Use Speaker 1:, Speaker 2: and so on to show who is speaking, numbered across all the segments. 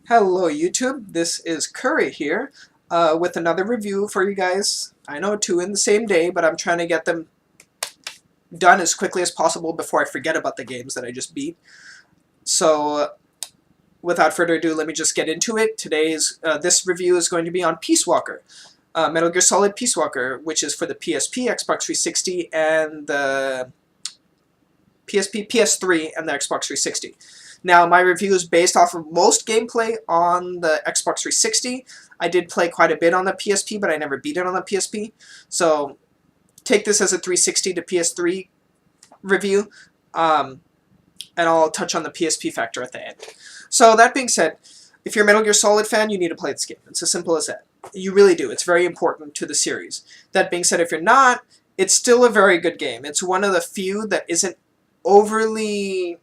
Speaker 1: Hello YouTube, this is Curry here with another review for you guys. I know two in the same day, but I'm trying to get them done as quickly as possible before I forget about the games that I just beat. So without further ado, let me just get into it. This review is going to be on Peace Walker. Metal Gear Solid Peace Walker, which is for the PSP, Xbox 360, and the PSP, PS3, and the Xbox 360. Now, my review is based off of most gameplay on the Xbox 360. I did play quite a bit on the PSP, but I never beat it on the PSP. So, take this as a 360 to PS3 review, and I'll touch on the PSP factor at the end. So, that being said, if you're a Metal Gear Solid fan, you need to play this game. It's as simple as that. You really do. It's very important to the series. That being said, if you're not, it's still a very good game. It's one of the few that isn't overly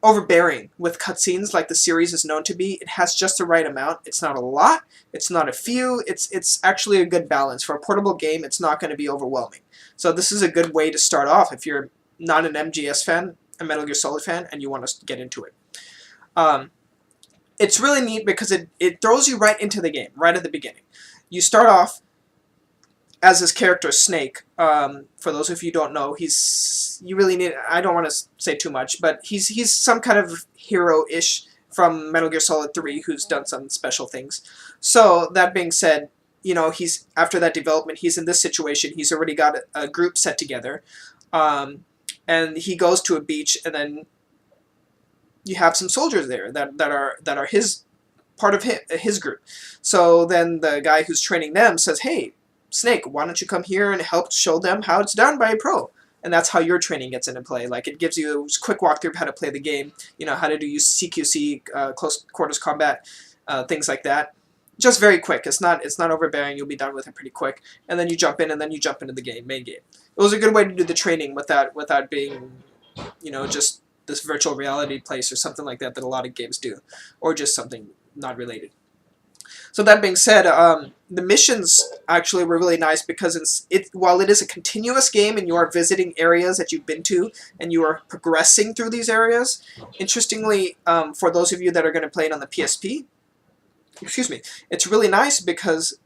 Speaker 1: overbearing with cutscenes like the series is known to be. It has just the right amount. It's not a lot. It's not a few. It's actually a good balance. For a portable game, it's not going to be overwhelming. So this is a good way to start off if you're not an MGS fan, a Metal Gear Solid fan, and you want to get into it. It's really neat because it throws you right into the game, right at the beginning. You start off as his character Snake. For those of you who don't know, I don't want to say too much, but he's some kind of hero-ish from Metal Gear Solid 3 who's done some special things. So, that being said, he's after that development, he's in this situation. He's already got a group set together, and he goes to a beach, and then you have some soldiers there that are his part of his group. So then the guy who's training them says, "Hey, Snake, why don't you come here and help show them how it's done by a pro?" And that's how your training gets into play. Like, it gives you a quick walkthrough of how to play the game, how to use CQC, close quarters combat, things like that. Just very quick. It's not overbearing. You'll be done with it pretty quick. And then you jump in, and then you jump into the main game. It was a good way to do the training without being, just this virtual reality place or something like that a lot of games do, or just something not related. So that being said, the missions actually were really nice because while it is a continuous game and you are visiting areas that you've been to and you are progressing through these areas, interestingly, for those of you that are going to play it on the PSP, it's really nice because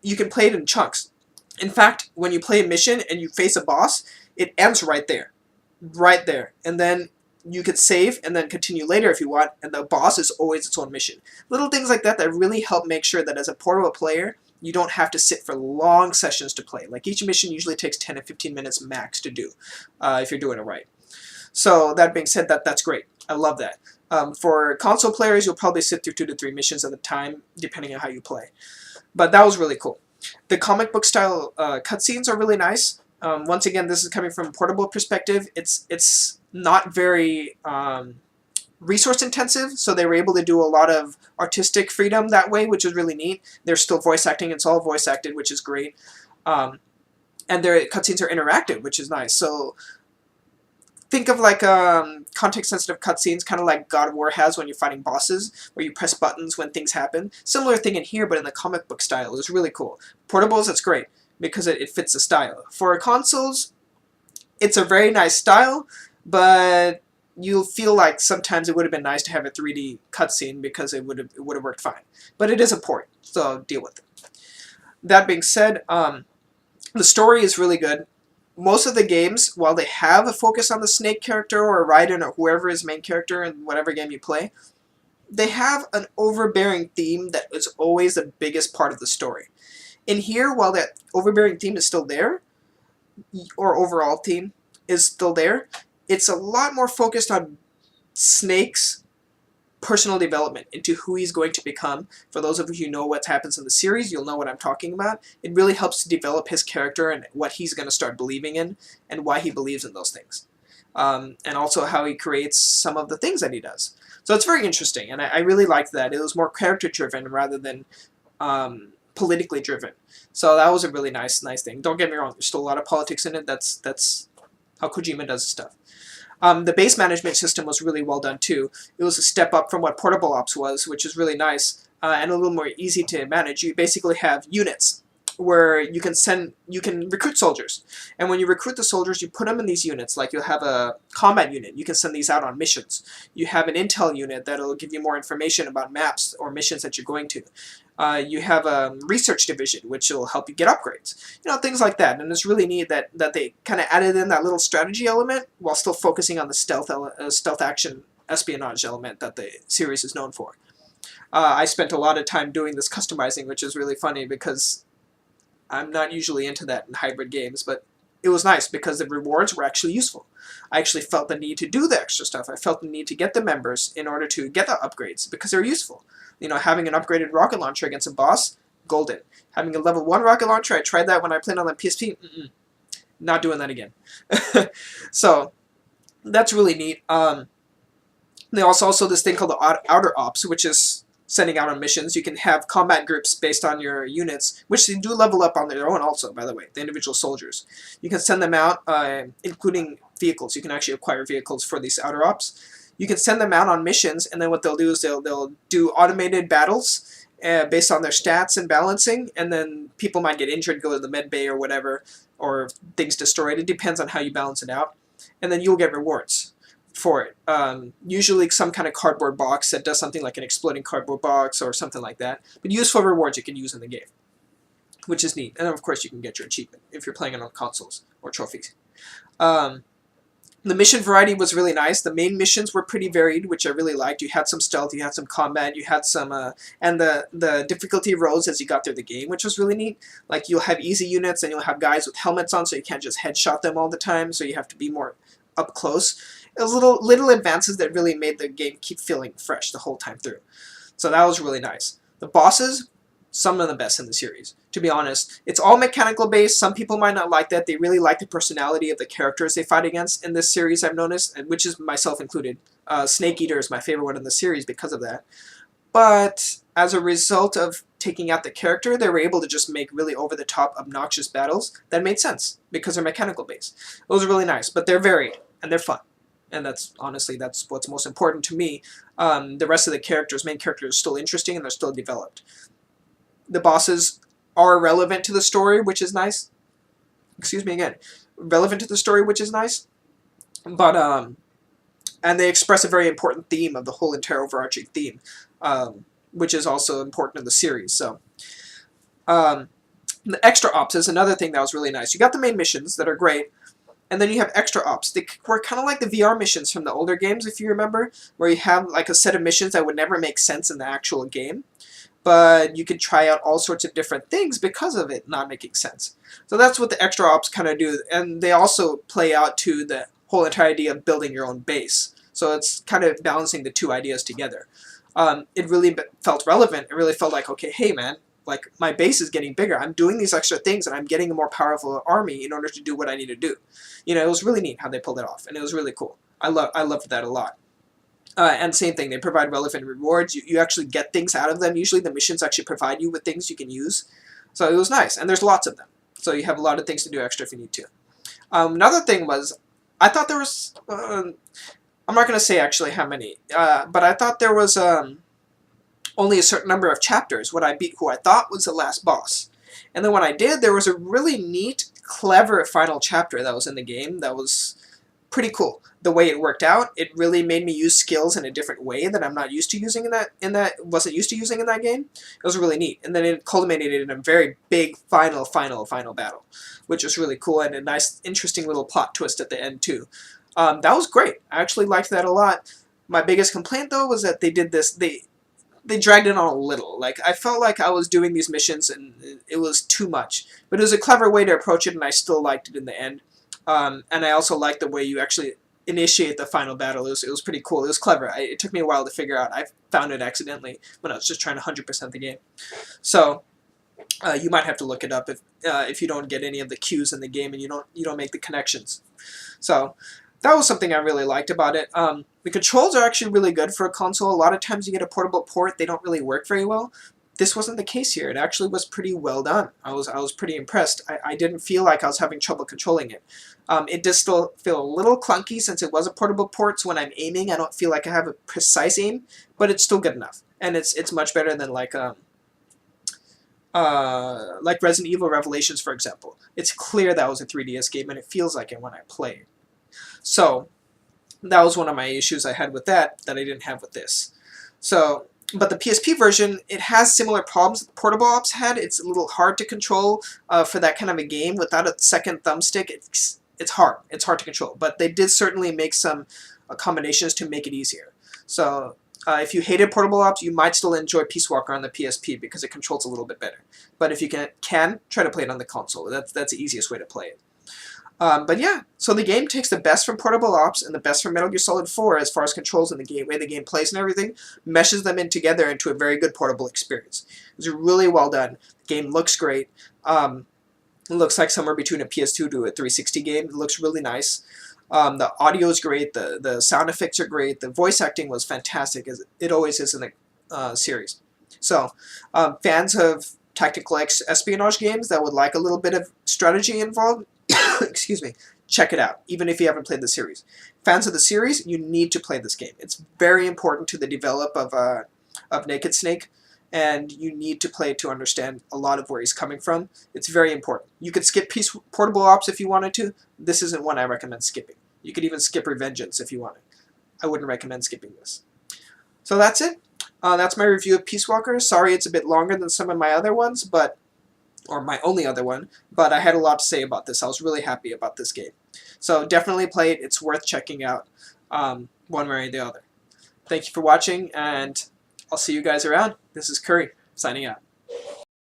Speaker 1: you can play it in chunks. In fact, when you play a mission and you face a boss, it ends right there. And then you could save and then continue later if you want, and the boss is always its own mission. Little things like that really help make sure that as a portable player, you don't have to sit for long sessions to play. Like, each mission usually takes 10 to 15 minutes max to do, if you're doing it right. So that being said, that's great. I love that. For console players, you'll probably sit through 2 to 3 missions at a time, depending on how you play. But that was really cool. The comic book style cutscenes are really nice. Once again, this is coming from a portable perspective. It's not very resource intensive, so they were able to do a lot of artistic freedom that way, which is really neat. They're still voice acting. It's all voice acted, which is great. And their cutscenes are interactive, which is nice. So think of like context-sensitive cutscenes, kind of like God of War has when you're fighting bosses, where you press buttons when things happen. Similar thing in here, but in the comic book style. It was really cool. Portables, it's great because it fits the style. For consoles, it's a very nice style, but you'll feel like sometimes it would have been nice to have a 3D cutscene because it would have worked fine. But it is a port, so deal with it. That being said, the story is really good. Most of the games, while they have a focus on the Snake character or Raiden or whoever is main character in whatever game you play, they have an overbearing theme that is always the biggest part of the story. In here, while that overbearing theme is still there, or overall theme is still there, it's a lot more focused on Snake's personal development into who he's going to become. For those of you who know what happens in the series, you'll know what I'm talking about. It really helps to develop his character and what he's going to start believing in and why he believes in those things. And also how he creates some of the things that he does. So it's very interesting, and I really liked that. It was more character-driven rather than politically driven. So that was a really nice thing. Don't get me wrong, there's still a lot of politics in it. That's how Kojima does his stuff. The base management system was really well done too. It was a step up from what Portable Ops was, which is really nice and a little more easy to manage. You basically have units. where you can recruit soldiers, and when you recruit the soldiers, you put them in these units. Like you'll have a combat unit, you can send these out on missions. You have an intel unit that'll give you more information about maps or missions that you're going to. You have a research division, which will help you get upgrades. Things like that. And it's really neat that they kind of added in that little strategy element while still focusing on the stealth action espionage element that the series is known for. I spent a lot of time doing this customizing, which is really funny because I'm not usually into that in hybrid games, but it was nice because the rewards were actually useful. I actually felt the need to do the extra stuff. I felt the need to get the members in order to get the upgrades because they were useful. Having an upgraded rocket launcher against a boss, golden. Having a level 1 rocket launcher, I tried that when I played on the PSP, not doing that again. So, that's really neat. There's also this thing called the Outer Ops, which is sending out on missions. You can have combat groups based on your units, which they do level up on their own also, by the way, the individual soldiers. You can send them out, including vehicles. You can actually acquire vehicles for these Outer Ops. You can send them out on missions, and then what they'll do is they'll do automated battles based on their stats and balancing, and then people might get injured, go to the med bay or whatever, or things destroyed. It depends on how you balance it out. And then you'll get rewards for it. Usually some kind of cardboard box that does something like an exploding cardboard box or something like that. But useful rewards you can use in the game, which is neat. And of course you can get your achievement if you're playing it on consoles or trophies. The mission variety was really nice. The main missions were pretty varied, which I really liked. You had some stealth, you had some combat, you had some, and the difficulty rose as you got through the game, which was really neat. Like you'll have easy units and you'll have guys with helmets on, so you can't just headshot them all the time, so you have to be more up close. It was little advances that really made the game keep feeling fresh the whole time through. So that was really nice. The bosses, some of the best in the series, to be honest. It's all mechanical based. Some people might not like that. They really like the personality of the characters they fight against in this series, I've noticed, and which is myself included. Snake Eater is my favorite one in the series because of that. But as a result of taking out the character, they were able to just make really over-the-top, obnoxious battles that made sense because they're mechanical based. It was really nice, but they're varied and they're fun. And that's what's most important to me. The rest of the main characters, are still interesting and they're still developed. The bosses are relevant to the story, which is nice. Excuse me again. Relevant to the story, which is nice. But, and they express a very important theme of the whole entire overarching theme, which is also important in the series. So, the extra ops is another thing that was really nice. You got the main missions that are great, and then you have extra ops. They were kind of like the VR missions from the older games, if you remember, where you have like a set of missions that would never make sense in the actual game, but you could try out all sorts of different things because of it not making sense. So that's what the extra ops kind of do, and they also play out to the whole entire idea of building your own base. So it's kind of balancing the two ideas together. It really felt relevant. It really felt like, okay, hey man, like my base is getting bigger. I'm doing these extra things and I'm getting a more powerful army in order to do what I need to do. You know, it was really neat how they pulled it off, and it was really cool. I loved that a lot. And same thing, they provide relevant rewards. You actually get things out of them. Usually the missions actually provide you with things you can use. So it was nice, and there's lots of them. So you have a lot of things to do extra if you need to. Another thing was, I thought there was, I'm not going to say actually how many, but I thought there was only a certain number of chapters when I beat who I thought was the last boss. And then when I did, there was a really neat, clever final chapter that was in the game that was pretty cool. The way it worked out, it really made me use skills in a different way that I'm not used to using wasn't used to using in that game. It was really neat. And then it culminated in a very big final battle, which was really cool, and a nice, interesting little plot twist at the end too. That was great. I actually liked that a lot. My biggest complaint though was that they did this, they dragged it on a little. Like, I felt like I was doing these missions and it was too much. But it was a clever way to approach it, and I still liked it in the end. And I also liked the way you actually initiate the final battle. It was pretty cool. It was clever. It took me a while to figure out. I found it accidentally when I was just trying to 100% the game. So you might have to look it up if you don't get any of the cues in the game and you don't make the connections. So that was something I really liked about it. The controls are actually really good for a console. A lot of times you get a portable port, they don't really work very well. This wasn't the case here. It actually was pretty well done. I was pretty impressed. I didn't feel like I was having trouble controlling it. It does still feel a little clunky since it was a portable port, so when I'm aiming I don't feel like I have a precise aim, but it's still good enough. And it's much better than like like Resident Evil Revelations, for example. It's clear that was a 3DS game, and it feels like it when I play it. So that was one of my issues I had with that I didn't have with this. So, but the PSP version, it has similar problems that Portable Ops had. It's a little hard to control for that kind of a game. Without a second thumbstick, it's hard. It's hard to control. But they did certainly make some combinations to make it easier. So if you hated Portable Ops, you might still enjoy Peace Walker on the PSP because it controls a little bit better. But if you can try to play it on the console. That's the easiest way to play it. But yeah, so the game takes the best from Portable Ops and the best from Metal Gear Solid 4 as far as controls and the way the game plays and everything, meshes them in together into a very good portable experience. It's really well done. The game looks great. It looks like somewhere between a PS2 to a 360 game. It looks really nice. The audio is great. The sound effects are great. The voice acting was fantastic, as it always is in the series. So, fans of tactical espionage games that would like a little bit of strategy involved, excuse me, check it out, even if you haven't played the series. Fans of the series, you need to play this game. It's very important to the develop of Naked Snake, and you need to play it to understand a lot of where he's coming from. It's very important. You could skip Portable Ops if you wanted to. This isn't one I recommend skipping. You could even skip Revengeance if you wanted. I wouldn't recommend skipping this. So that's it. That's my review of Peace Walker. Sorry it's a bit longer than some of my other ones, or my only other one, but I had a lot to say about this. I was really happy about this game. So definitely play it. It's worth checking out one way or the other. Thank you for watching, and I'll see you guys around. This is Curry, signing out.